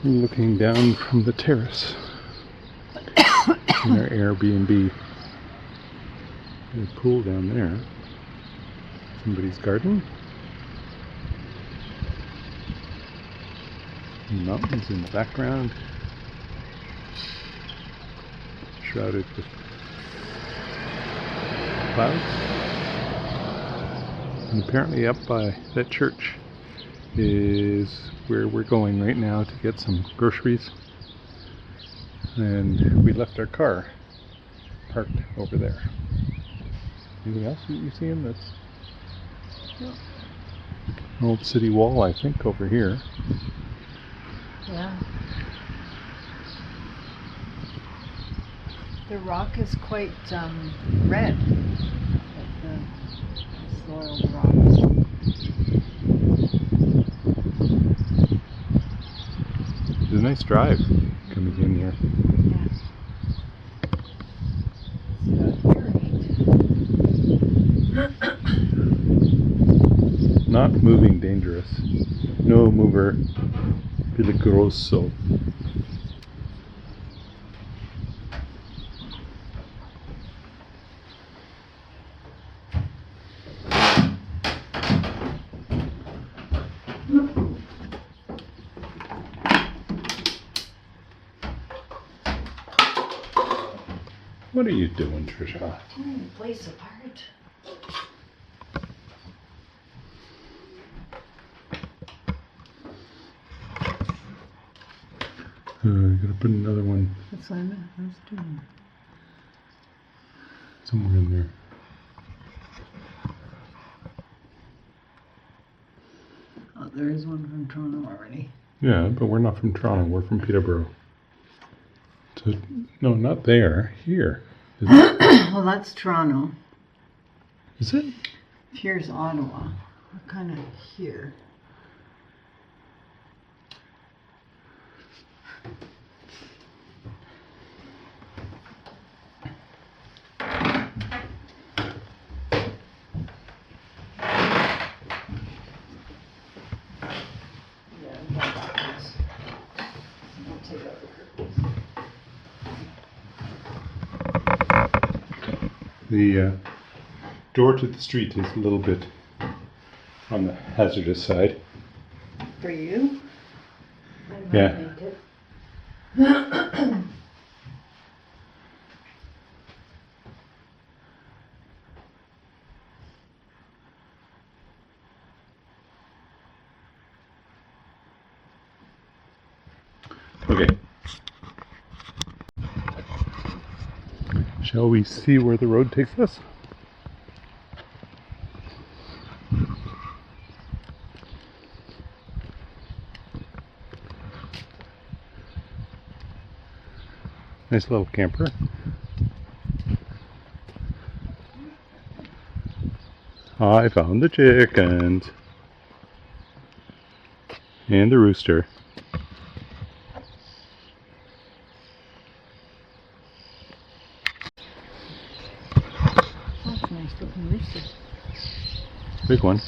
looking down from the terrace in our Airbnb. There's a pool down there. Somebody's garden. Mountains in the background, shrouded with clouds. And apparently up by that church is where we're going right now to get some groceries. And we left our car parked over there. Anything else that you seeing? That's an old city wall, I think, over here. Yeah. The rock is quite red, like the soil, the rocks. It's a nice drive coming in here. Yeah. Not moving dangerous. No mover peligroso. What are you doing, Tricia? Tearing the place apart. I gotta put another one That's what I meant. I was doing. somewhere in there. Oh, there is one from Toronto already. Yeah, but we're not from Toronto. We're from Peterborough. So, no, not there. Here. Is it? Well, that's Toronto. Is it? Here's Ottawa. We're kind of here. The door to the street is a little bit on the hazardous side. For you? Yeah. Okay. Shall we see where the road takes us? Nice little camper. I found the chickens. And the rooster. That's a nice looking rooster. Big one.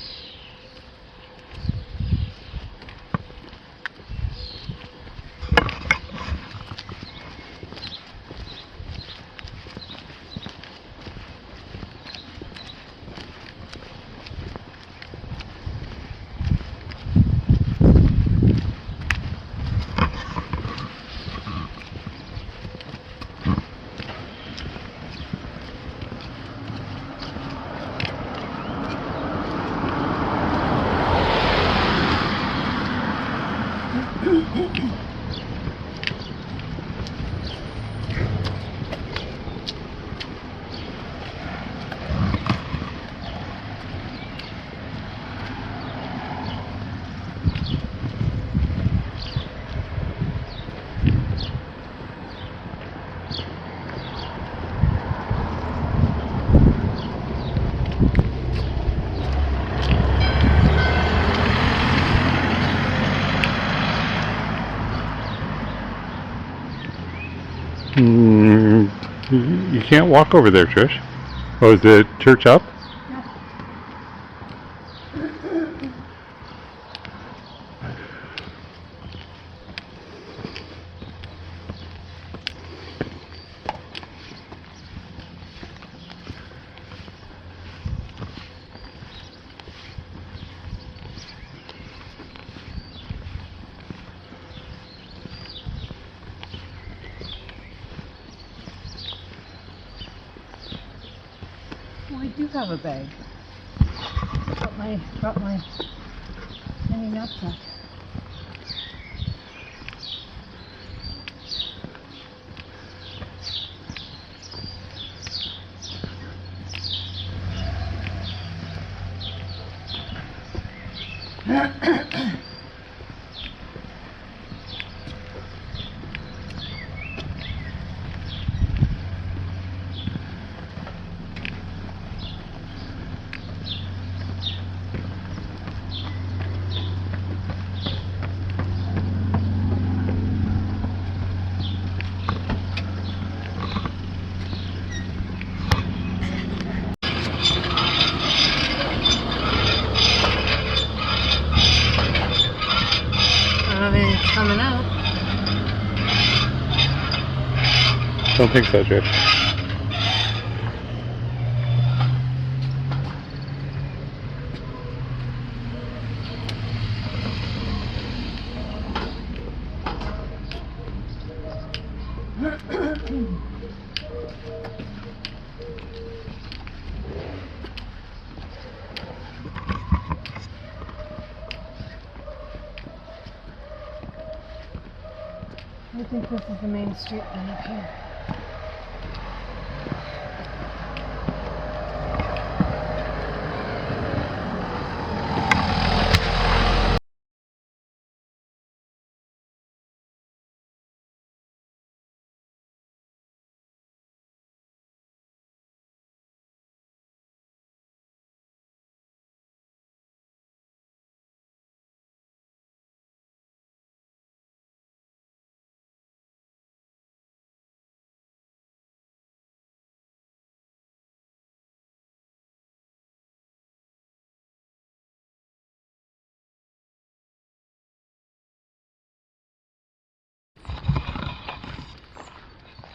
You can't walk over there, Trish. Oh, is the church up? have a bag. Got my mini knapsack. It's coming out. Don't think so, Trish. I think this is the main street then up here.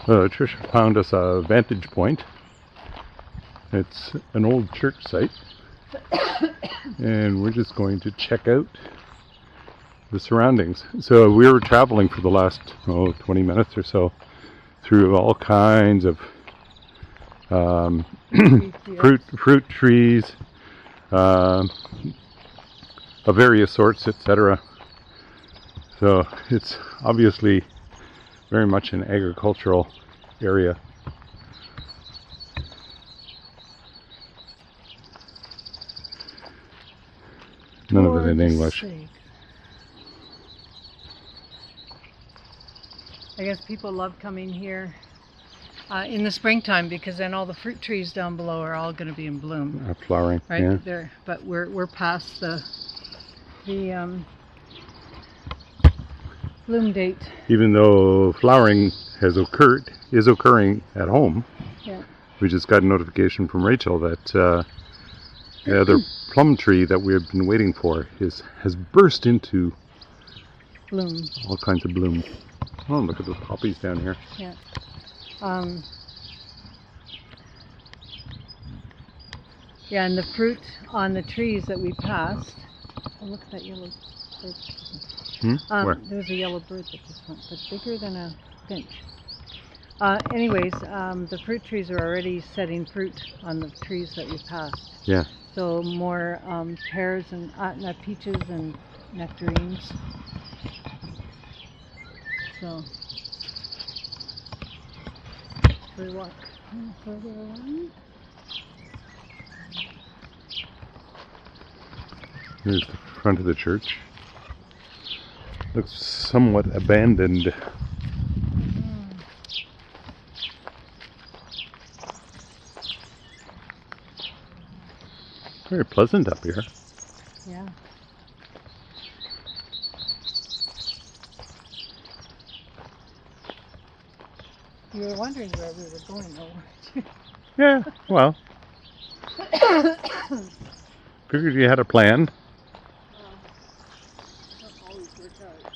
Tricia found us a vantage point. It's an old church site, and we're just going to check out the surroundings. So we were traveling for the last 20 minutes or so through all kinds of fruit trees of various sorts, etc. So it's obviously very much an agricultural area. None of it in English. I guess people love coming here in the springtime because then all the fruit trees down below are all going to be in bloom. Flowering, right yeah. there. But we're past the bloom date. Even though flowering is occurring at home. Yeah. We just got a notification from Rachel that the other plum tree that we have been waiting for has burst into bloom. All kinds of bloom. Oh, look at the poppies down here. Yeah. Yeah, and the fruit on the trees that we passed. Oh, look at that yellow bird. Where? There's a yellow bird that just went, but bigger than a finch. Anyways, the fruit trees are already setting fruit on the trees that we passed. Yeah. So more pears and peaches and nectarines. So we walk further along. Here's the front of the church. Looks somewhat abandoned. Very pleasant up here. Yeah. You were wondering where we were going, though, weren't you? Yeah, well. Figured you had a plan. Don't always work out.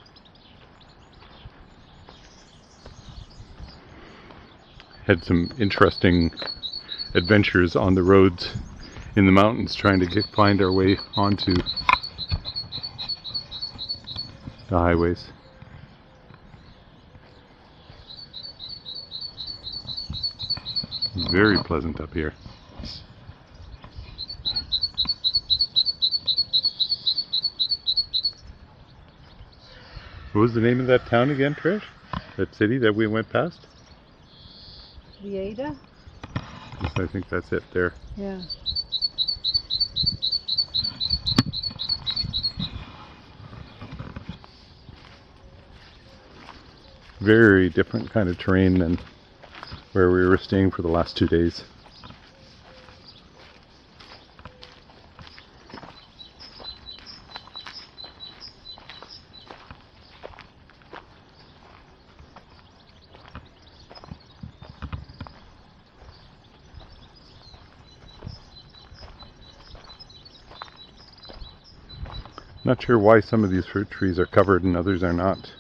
Had some interesting adventures on the roads in the mountains trying to find our way onto the highways. Very pleasant up here. What was the name of that town again, Trish? That city that we went past? Vieda? Yes, I think that's it there. Yeah. Very different kind of terrain than where we were staying for the last 2 days. Not sure why some of these fruit trees are covered and others are not.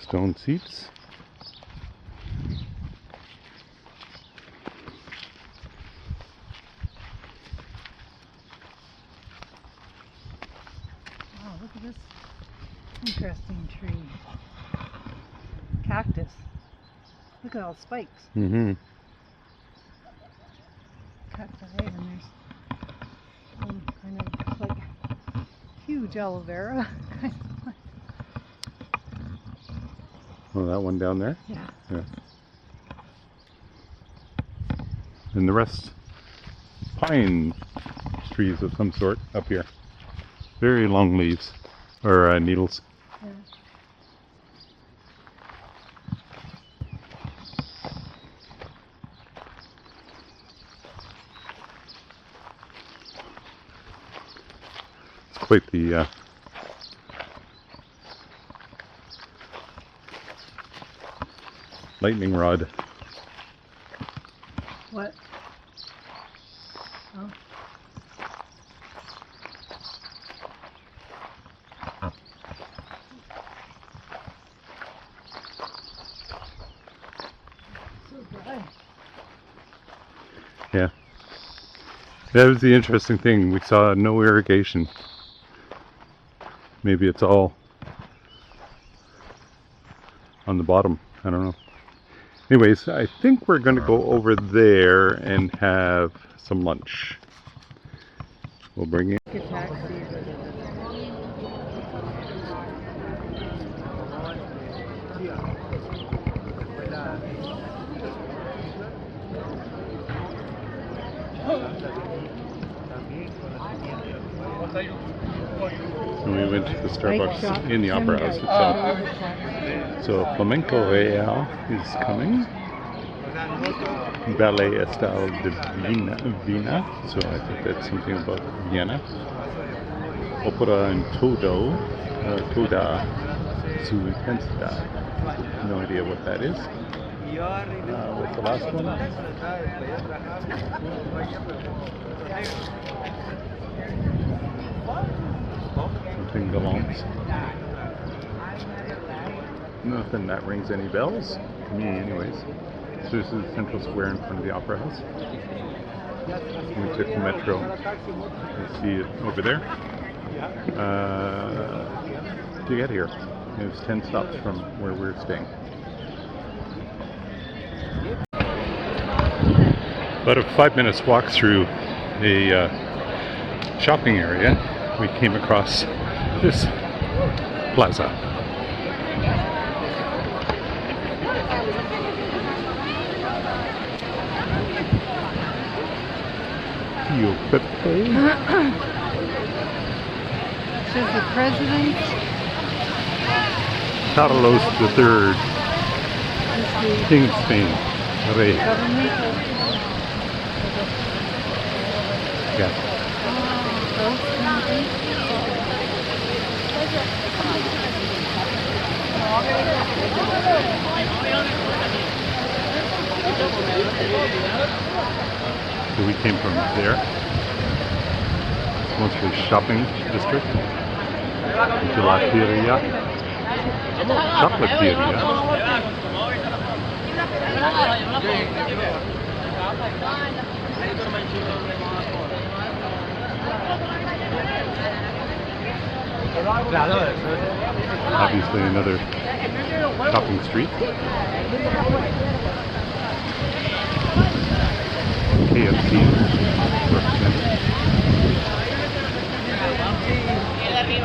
Stone seats. Wow, look at this interesting tree. Cactus. Look at all the spikes. Mm-hmm. Cacti, and there's kind of like huge aloe vera. Oh, that one down there? Yeah. Yeah. And the rest, pine trees of some sort up here. Very long leaves, or needles. Yeah. It's quite the lightning rod. What? Oh. So dry. Yeah. That was the interesting thing. We saw no irrigation. Maybe it's all on the bottom. I don't know. Anyways, I think we're going to go over there and have some lunch. We'll bring in. Like a taxi. And we went to the Bike shop, Starbucks in the Opera House itself. So Flamenco Real is coming. Ballet Estelle de Vina. So I think that's something about Vienna. Opera in Toda su intensità. No idea what that is. What's the last one? Something gallant. Nothing that rings any bells to me, anyways. So this is Central Square in front of the Opera House. We took the metro. You see it over there. To get here, it was 10 stops from where we're staying. About a 5 minutes walk through a shopping area, we came across this plaza. Tio Pepe. Says the president Carlos III, is King of Spain. the Rey. government. Yeah. So we came from there, mostly shopping district, gelateria, chocolateria. Obviously another shopping street. KFC represented.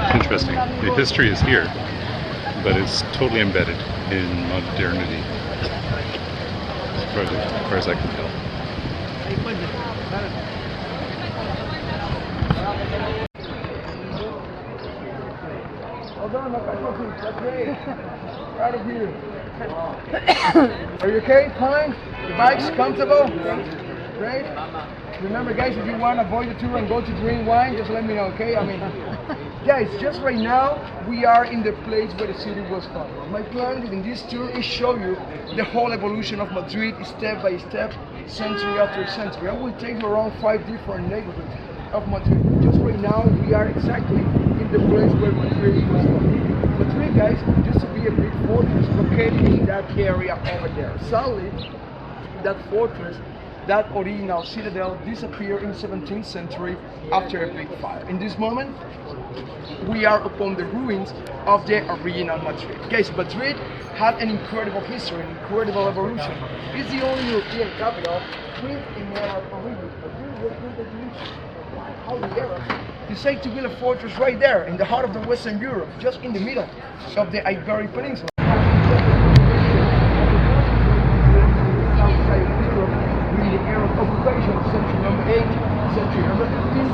It's interesting. The history is here, but it's totally embedded in modernity, as far as I can tell. That's great. Proud of you. Are you okay? Fine? The bike's comfortable? Great. Remember, guys, if you want to avoid the tour and go to drink wine, just let me know, okay? I mean, guys, just right now, we are in the place where the city was founded. My plan in this tour is show you the whole evolution of Madrid, step by step, century after century. I will take you around 5 different neighborhoods of Madrid. Just right now, we are exactly in the place where Madrid was founded. Madrid, guys, used to be a big fortress located in that area over there. Sadly, that fortress, that original citadel, disappeared in 17th century after a big fire. In this moment, we are upon the ruins of the original Madrid. Guys, Madrid had an incredible history, an incredible evolution. It's the only European capital with an Arab origin. Madrid was built as a how the Arabs decided to build a fortress right there in the heart of the Western Europe, just in the middle of the Iberian Peninsula. Outside of Europe, during the Arab occupation, century number 8, century number 15,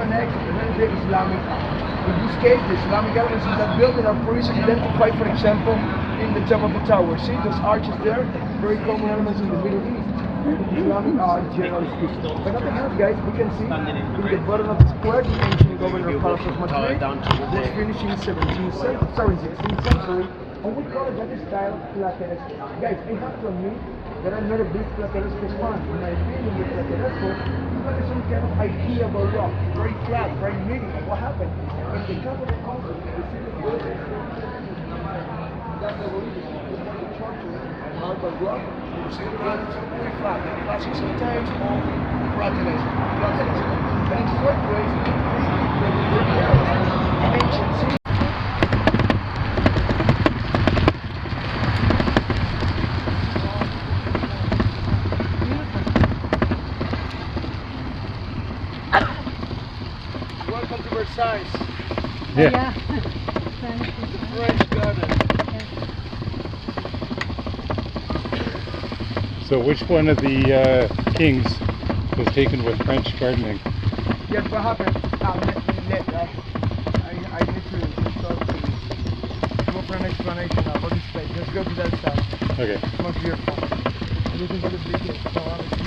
connect the Islamic elements. In this case, the Islamic elements in that building are pretty identified, for example, in the top of the tower. See those arches there? Very common elements in the Middle East. Islamic art, generally speaking. But nothing else, guys, we can see in the bottom of the square the ancient governor palace of Madrid was finished in 16th century, and we call it that style plateresco. Guys, I have to admit that I'm not a big plateresco fan. In my opinion, with plateresco, you got some kind of idea about rock, very flat, very medium. What happened? In the top of the concrete, the city building, that's the religion, the churches, marble rock, the city buildings are very flat. The classic sometimes called plateresco. And it's third place, ancient city. Welcome to Versailles. Yeah. French garden. So which one of the kings was taken with French gardening? Yes, what happened? I need to start to go for an explanation about this place. Let's go to that side. Okay. It's much beautiful. And you can see the details. So obviously,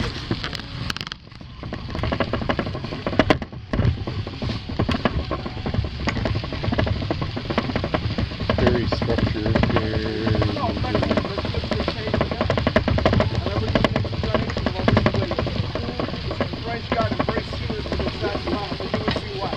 Very structured, very... French garden, very similar to the Versailles one, but you will see why.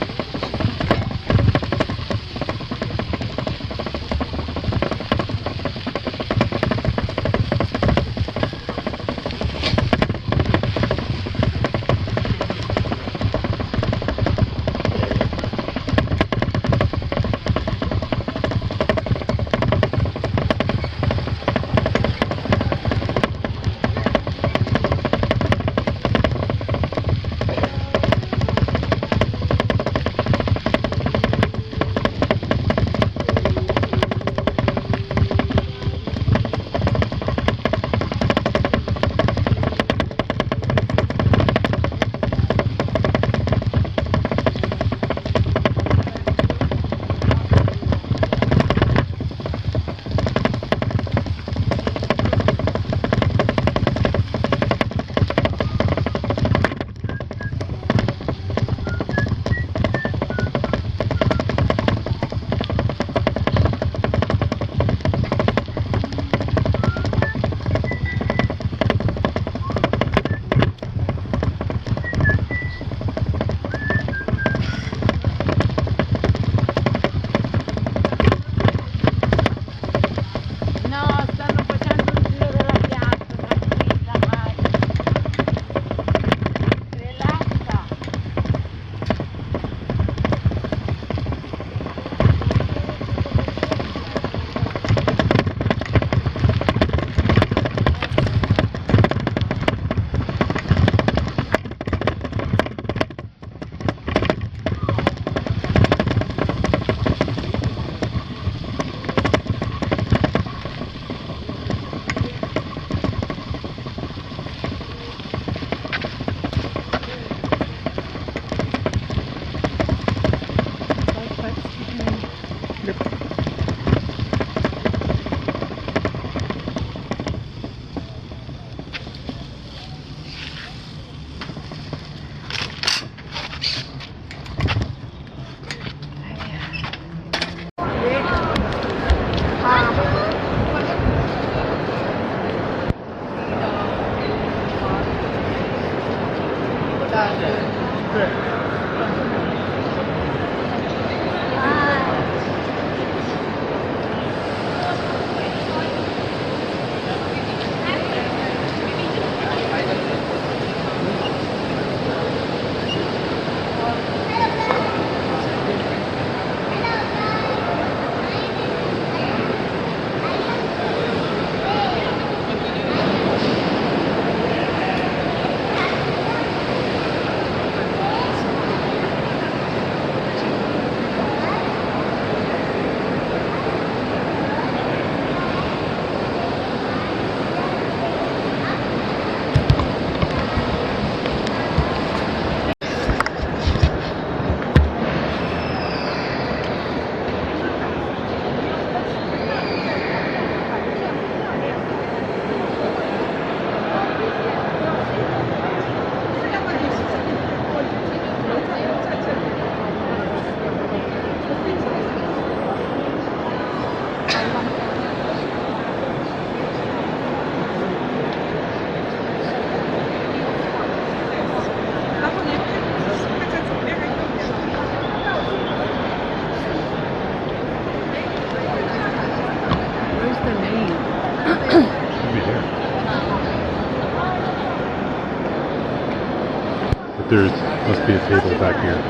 There must be a table back here.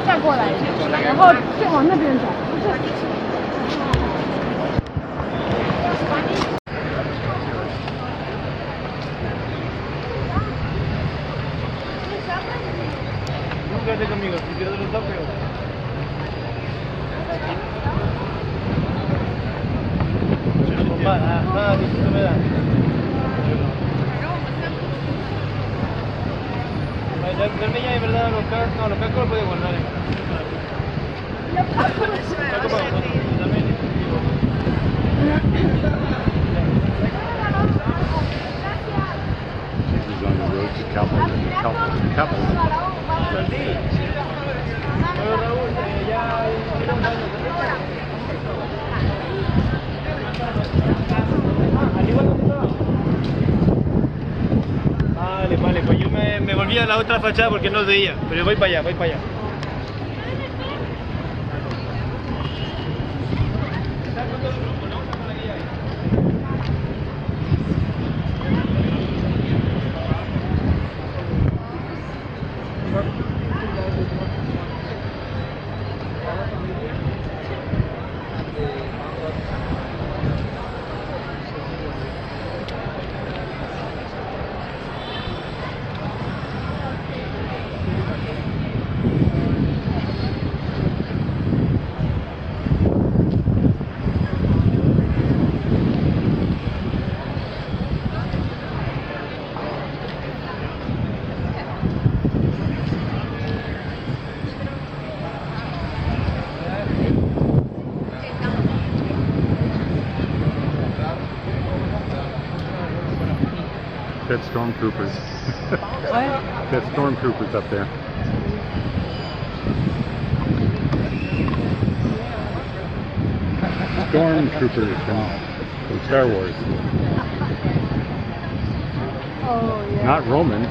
再过来，然后再往那边走，不是。Quédate conmigo, si quieres los toques. Listo, me da. Dame ya, de verdad, los cascos los puedes guardar. Jesus on the road to Capel. Vale, pues yo me volví a la otra fachada porque no veía, pero voy para allá. That's stormtroopers. What? That's stormtroopers up there. Stormtroopers from Star Wars. Oh, yeah. Not Romans.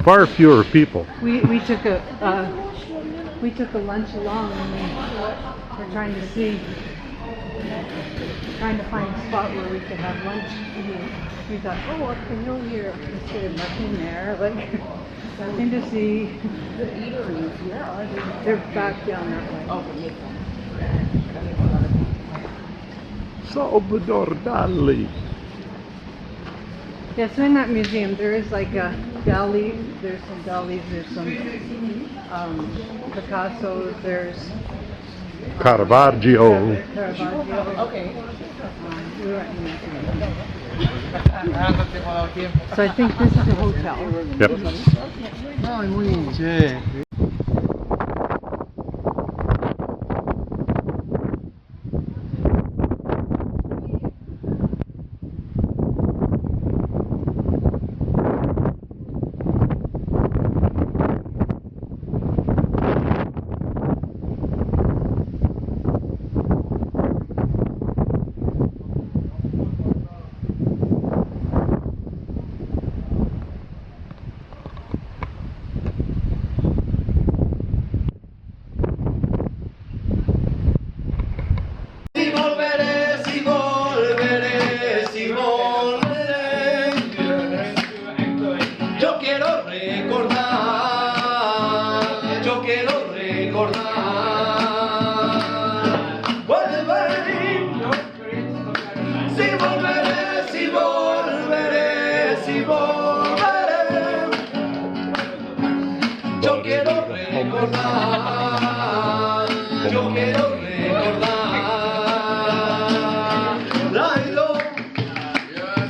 far fewer people. We took a lunch along, and we're trying to find a spot where we could have lunch. We thought, oh, up the hill here, instead of nothing there, like nothing to see. The eateries, yeah. They're back down that way. Okay. Salvador Dali. Yeah, so in that museum there is like a Dali, there's some Dalis, there's some Picasso, there's Caravaggio. Caravaggio. Okay. We were in the museum. So I think this is a hotel. Yep. I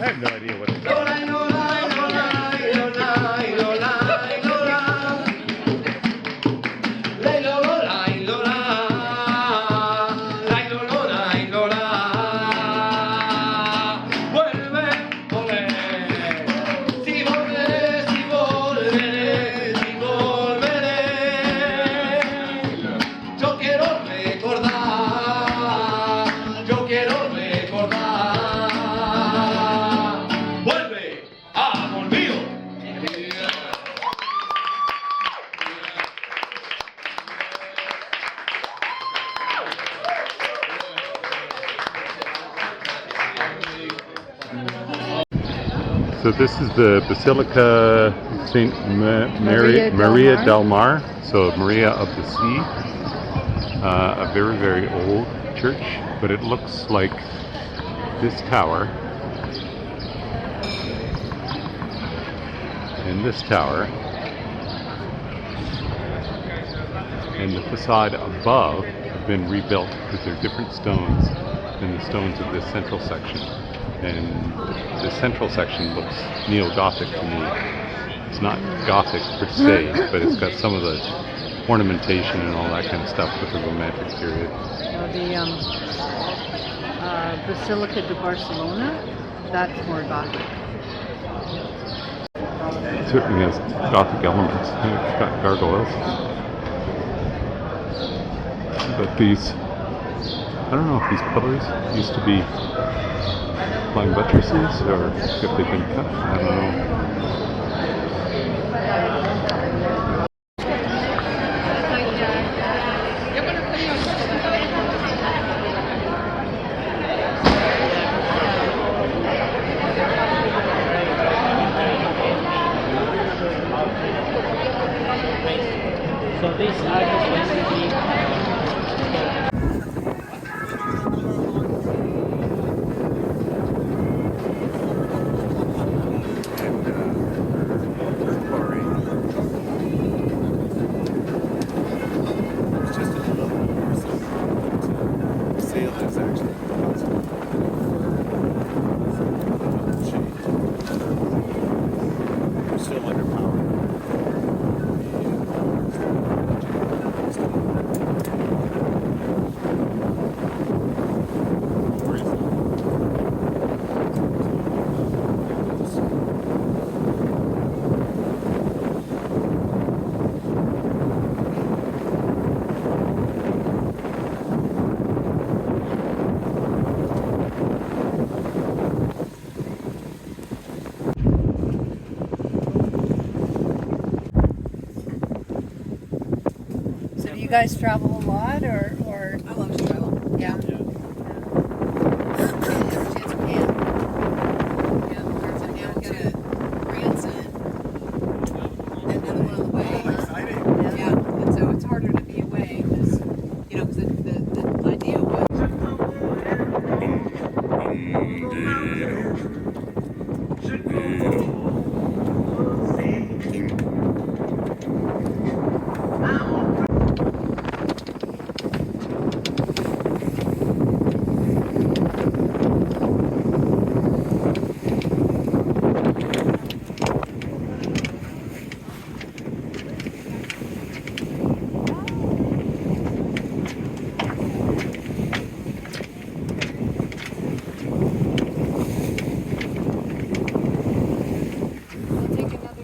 have no idea what it is. So this is the Basilica Saint Maria del Mar, so Maria of the Sea, a very, very old church, but it looks like this tower and this tower, and the facade above have been rebuilt because they're different stones than the stones of this central section. And the central section looks neo-Gothic to me. It's not Gothic per se, but it's got some of the ornamentation and all that kind of stuff with the Romantic period. The Basilica de Barcelona, that's more Gothic. It certainly has Gothic elements. It's got gargoyles. But these, I don't know if these pillars used to be flying buttresses or if they've been cut. I don't know. So these are basically guys travel a lot, or I love to travel. yeah? Yeah.